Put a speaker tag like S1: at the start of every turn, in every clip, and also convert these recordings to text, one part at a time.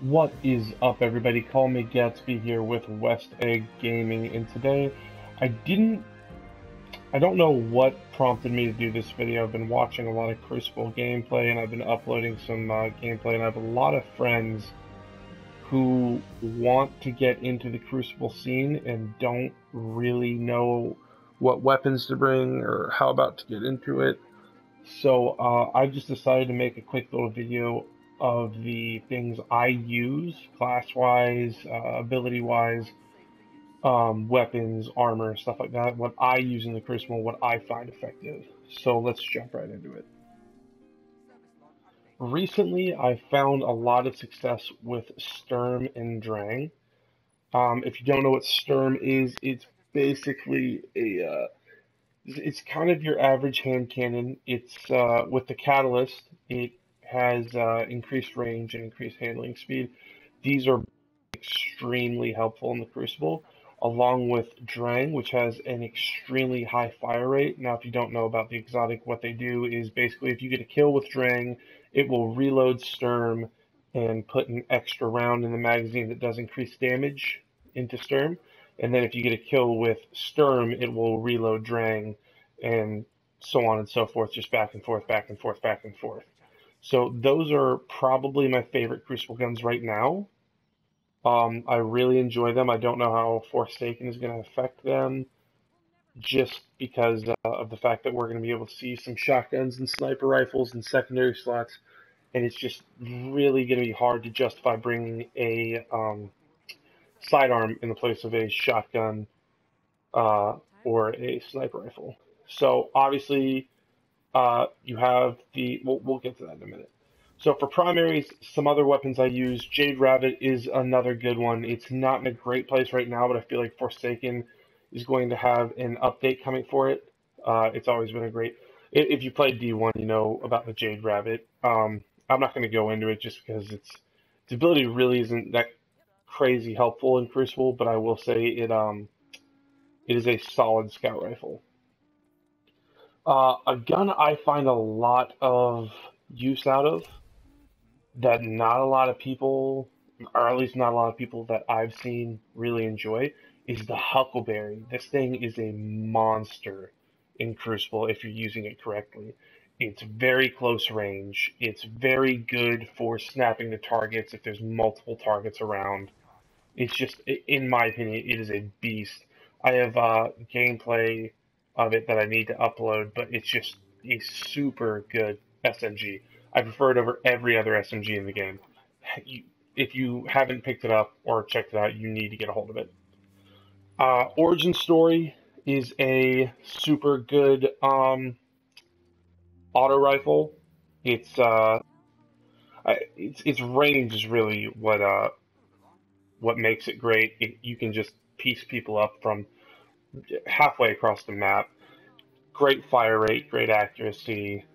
S1: What is up, everybody? Call me Gatsby here with West Egg Gaming, and today I don't know what prompted me to do this video. I've been watching a lot of Crucible gameplay, and I've been uploading some gameplay, and I have a lot of friends who want to get into the Crucible scene and don't really know what weapons to bring or how about to get into it. So I've just decided to make a quick little video of the things I use, class-wise, ability-wise, weapons, armor, stuff like that, what I use in the Crucible, what I find effective. So let's jump right into it. Recently, I found a lot of success with Sturm and Drang. If you don't know what Sturm is, it's basically it's kind of your average hand cannon. It's with the catalyst, it has increased range and increased handling speed. These are extremely helpful in the Crucible, along with Drang, which has an extremely high fire rate. Now, if you don't know about the exotic, what they do is basically if you get a kill with Drang, it will reload Sturm and put an extra round in the magazine that does increase damage into Sturm. And then if you get a kill with Sturm, it will reload Drang and so on and so forth, just back and forth, back and forth, back and forth. So those are probably my favorite Crucible guns right now. I really enjoy them. I don't know how Forsaken is going to affect them, just because of the fact that we're going to be able to see some shotguns and sniper rifles and secondary slots, and it's just really going to be hard to justify bringing a sidearm in the place of a shotgun or a sniper rifle. So obviously, you have the. We'll get to that in a minute. So for primaries, some other weapons I use. Jade Rabbit is another good one. It's not in a great place right now, but I feel like Forsaken is going to have an update coming for it. It's always been a great. If you played D1, you know about the Jade Rabbit. I'm not going to go into it just because its ability really isn't that crazy helpful in Crucible, but I will say it is a solid scout rifle. A gun I find a lot of use out of that not a lot of people, or at least not a lot of people that I've seen really enjoy, is the Huckleberry. This thing is a monster in Crucible if you're using it correctly. It's very close range. It's very good for snapping the targets if there's multiple targets around. It's just, in my opinion, it is a beast. I have gameplay of it that I need to upload, but it's just a super good SMG. I prefer it over every other SMG in the game. If you haven't picked it up or checked it out, you need to get a hold of it. Origin Story is a super good auto rifle. Its range is really what makes it great. You can just piece people up from halfway across the map. Great fire rate, great accuracy,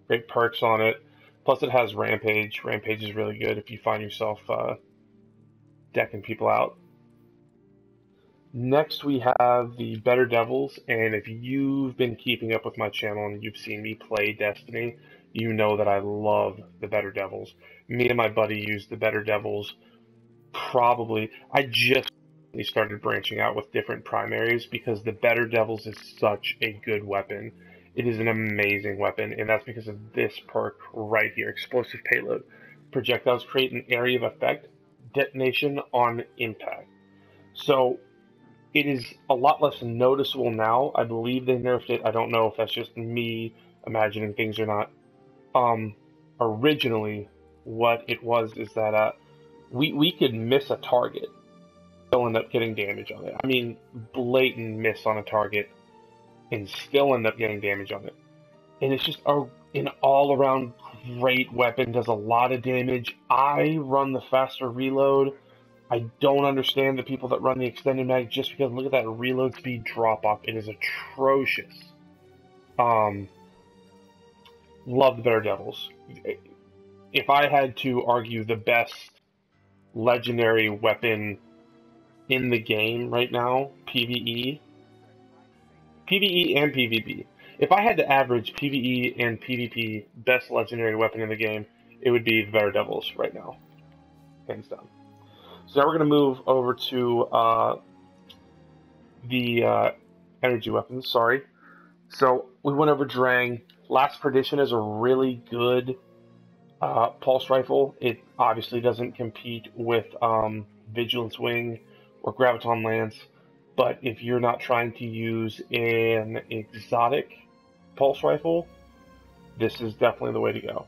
S1: great perks on it. Plus, it has Rampage. Rampage is really good if you find yourself decking people out. Next, we have the Better Devils, and if you've been keeping up with my channel and you've seen me play Destiny, you know that I love the Better Devils. Me and my buddy used the Better Devils I just started branching out with different primaries because the Better Devils is such a good weapon. It is an amazing weapon, and that's because of this perk right here, Explosive Payload. Projectiles create an area of effect, detonation on impact. So it is a lot less noticeable now. I believe they nerfed it. I don't know if that's just me imagining things or not. Originally, what it was is that we could miss a target, still end up getting damage on it. I mean, blatant miss on a target and still end up getting damage on it. And it's just an all-around great weapon, does a lot of damage. I run the faster reload. I don't understand the people that run the extended mag just because look at that reload speed drop off. It is atrocious. Love the Better Devils. If I had to argue the best legendary weapon in the game right now, PvE and PvP. If I had to average PvE and PvP best legendary weapon in the game, it would be the Better Devils right now, hands down. So now we're going to move over to the energy weapons. Sorry. So we went over Drang. Last Perdition is a really good pulse rifle. It obviously doesn't compete with Vigilance Wing or Graviton Lance, but if you're not trying to use an exotic pulse rifle, this is definitely the way to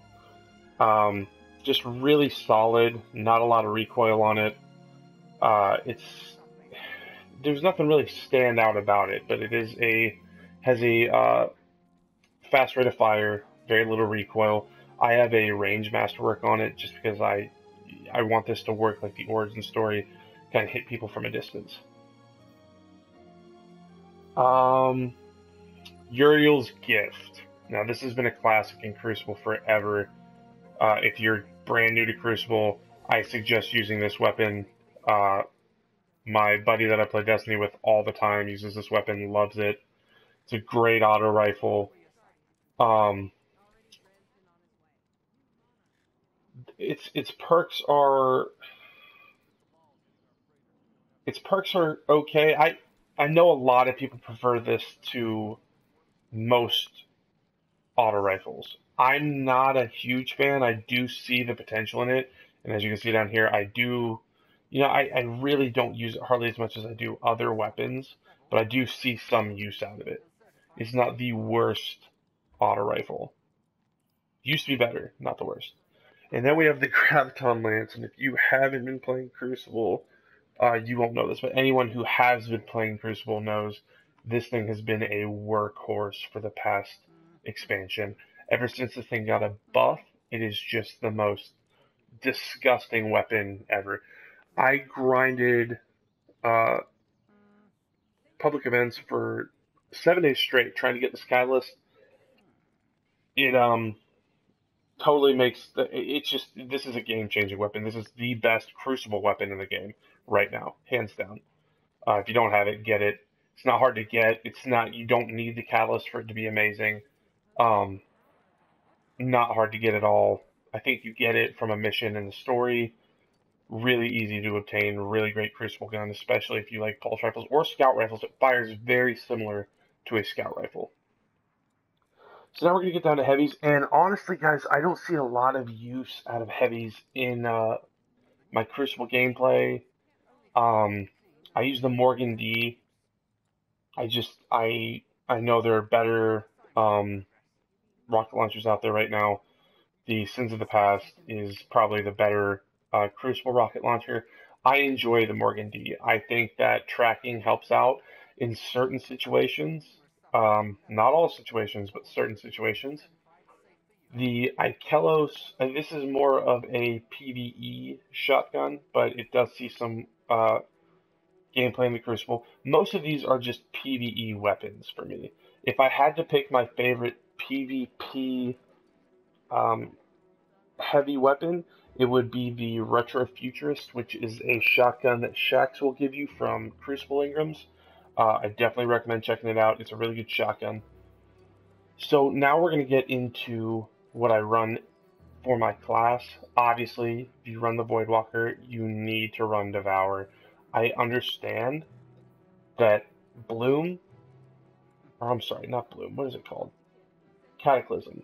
S1: go. Just really solid, not a lot of recoil on it. There's nothing really stand out about it, but it has a fast rate of fire, very little recoil. I have a range masterwork on it just because I want this to work like the origin story, kind of hit people from a distance. Uriel's Gift. Now this has been a classic in Crucible forever. If you're brand new to Crucible, I suggest using this weapon. My buddy that I play Destiny with all the time uses this weapon, loves it. It's a great auto rifle. Its perks are okay. I know a lot of people prefer this to most auto rifles. I'm not a huge fan. I do see the potential in it, and as you can see down here, I do. I really don't use it hardly as much as I do other weapons, but I do see some use out of it. It's not the worst auto rifle. Used to be better, not the worst. And then we have the Graviton Lance, and if you haven't been playing Crucible, you won't know this, but anyone who has been playing Crucible knows this thing has been a workhorse for the past expansion. Ever since this thing got a buff, it is just the most disgusting weapon ever. I grinded public events for 7 days straight trying to get the Skylist. It totally makes it's just, this is a game-changing weapon. This is the best Crucible weapon in the game right now, hands down. If you don't have it, get it. It's not hard to get. You don't need the Catalyst for it to be amazing. Not hard to get at all. I think you get it from a mission in the story. Really easy to obtain. Really great Crucible gun, especially if you like pulse rifles or scout rifles. It fires very similar to a scout rifle. So now we're going to get down to heavies, and honestly, guys, I don't see a lot of use out of heavies in my Crucible gameplay. I use the Morgan D. I know there are better rocket launchers out there right now. The Sins of the Past is probably the better Crucible rocket launcher. I enjoy the Morgan D. I think that tracking helps out in certain situations. Not all situations, but certain situations. The Ikelos, this is more of a PvE shotgun, but it does see some gameplay in the Crucible. Most of these are just PvE weapons for me. If I had to pick my favorite PvP heavy weapon, it would be the Retro Futurist, which is a shotgun that Shax will give you from Crucible Ingrams. I definitely recommend checking it out. It's a really good shotgun. So now we're going to get into what I run for my class. Obviously, if you run the Voidwalker, you need to run Devour. I understand that Bloom, or I'm sorry, not Bloom, what is it called? Cataclysm.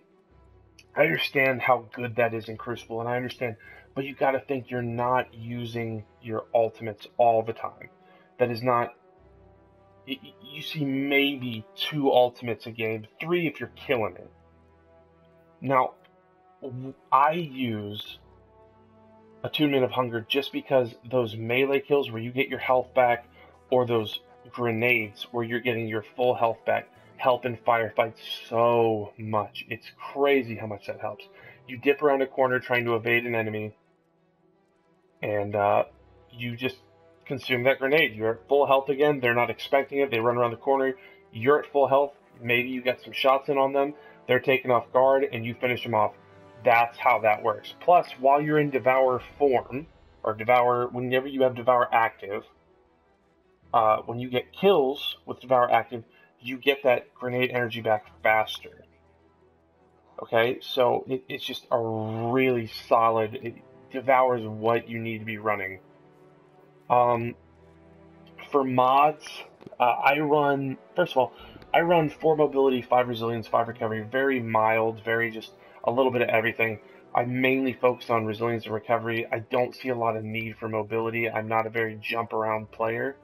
S1: I understand how good that is in Crucible, and I understand, but you gotta think you're not using your ultimates all the time. That is not, you see maybe 2 ultimates a game, 3 if you're killing it. Now, I use Attunement of Hunger just because those melee kills where you get your health back, or those grenades where you're getting your full health back, help in firefights so much. It's crazy how much that helps. You dip around a corner trying to evade an enemy, and you just consume that grenade. You're at full health again. They're not expecting it. They run around the corner. You're at full health. Maybe you get some shots in on them. They're taken off guard, and you finish them off. That's how that works. Plus, while you're in Devour form, or Devour, whenever you have Devour active, when you get kills with Devour active, you get that grenade energy back faster. Okay, so it's just a really solid. It devours what you need to be running. Um, for mods, I run, first of all, I run 4 mobility, 5 resilience, 5 recovery, very mild, very just a little bit of everything. I mainly focus on resilience and recovery. I don't see a lot of need for mobility. I'm not a very jump around player.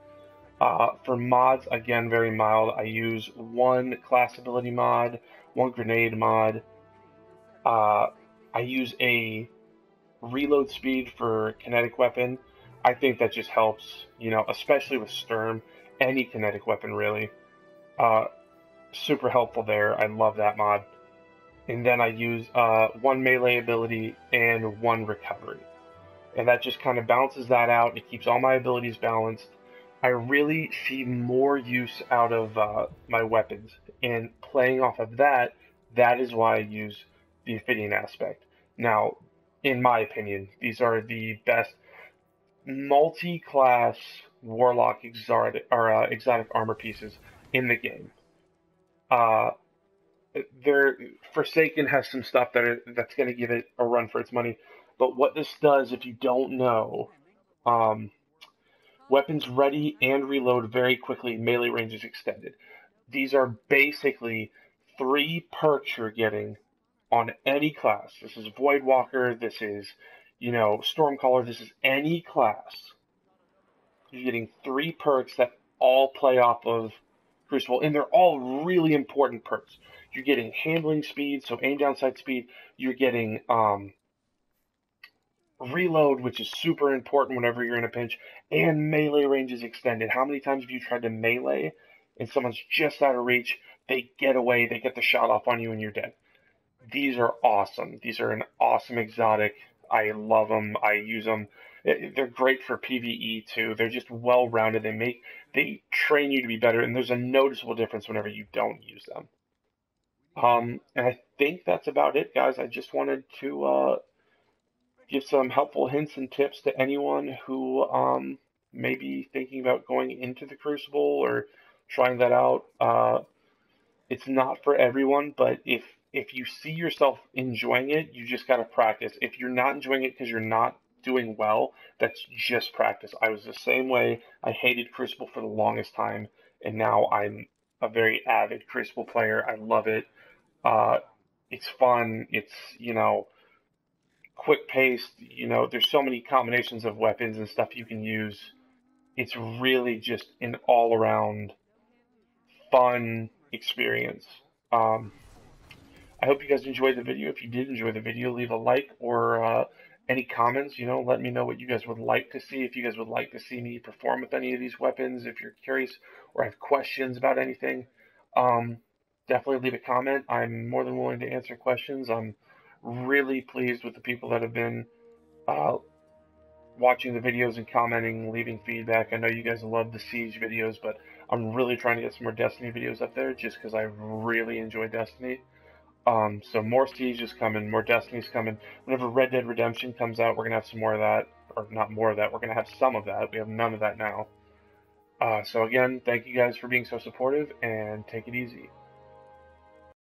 S1: For mods, again, very mild. I use one class ability mod, one grenade mod. Uh, I use a reload speed for kinetic weapon. I think that just helps, especially with Sturm, any kinetic weapon really. Uh, Super helpful there. I love that mod. And then I use one melee ability and one recovery. And that just kind of balances that out. It keeps all my abilities balanced. I really see more use out of my weapons. And playing off of that, that is why I use the Ophidian aspect. Now, in my opinion, these are the best multi-class Warlock exotic armor pieces in the game. Uh, there, Forsaken has some stuff that's going to give it a run for its money. But what this does, if you don't know, um, weapons ready and reload very quickly, melee range is extended. These are basically 3 perks you're getting on any class. This is Voidwalker, this is, Stormcaller, this is any class. You're getting 3 perks that all play off of Crucible, and they're all really important perks. You're getting handling speed, so aim down sight speed. You're getting reload, which is super important whenever you're in a pinch, and melee range is extended. How many times have you tried to melee and someone's just out of reach? They get away, they get the shot off on you, and you're dead. These are awesome. These are an awesome exotic. I love them. I use them. They're great for PvE too. They're just well rounded. They train you to be better, and there's a noticeable difference whenever you don't use them. And I think that's about it, guys. I just wanted to give some helpful hints and tips to anyone who may be thinking about going into the Crucible or trying that out. It's not for everyone, but if you see yourself enjoying it, you just gotta practice. If you're not enjoying it because you're not doing well, that's just practice. I was the same way. I hated Crucible for the longest time, and now I'm a very avid Crucible player. I love it. Uh, it's fun. It's, quick paced. There's so many combinations of weapons and stuff you can use. It's really just an all around fun experience. Um, I hope you guys enjoyed the video. If you did enjoy the video, leave a like or any comments. Let me know what you guys would like to see. If you guys would like to see me perform with any of these weapons, if you're curious or have questions about anything, um, definitely leave a comment. I'm more than willing to answer questions. I'm really pleased with the people that have been uh, watching the videos and commenting, leaving feedback. I know you guys love the Siege videos, but I'm really trying to get some more Destiny videos up there just because I really enjoy Destiny. So more Siege is coming, more Destiny's coming. Whenever Red Dead Redemption comes out, we're gonna have some more of that, or not more of that. We're gonna have some of that. We have none of that now. So again, thank you guys for being so supportive, and take it easy.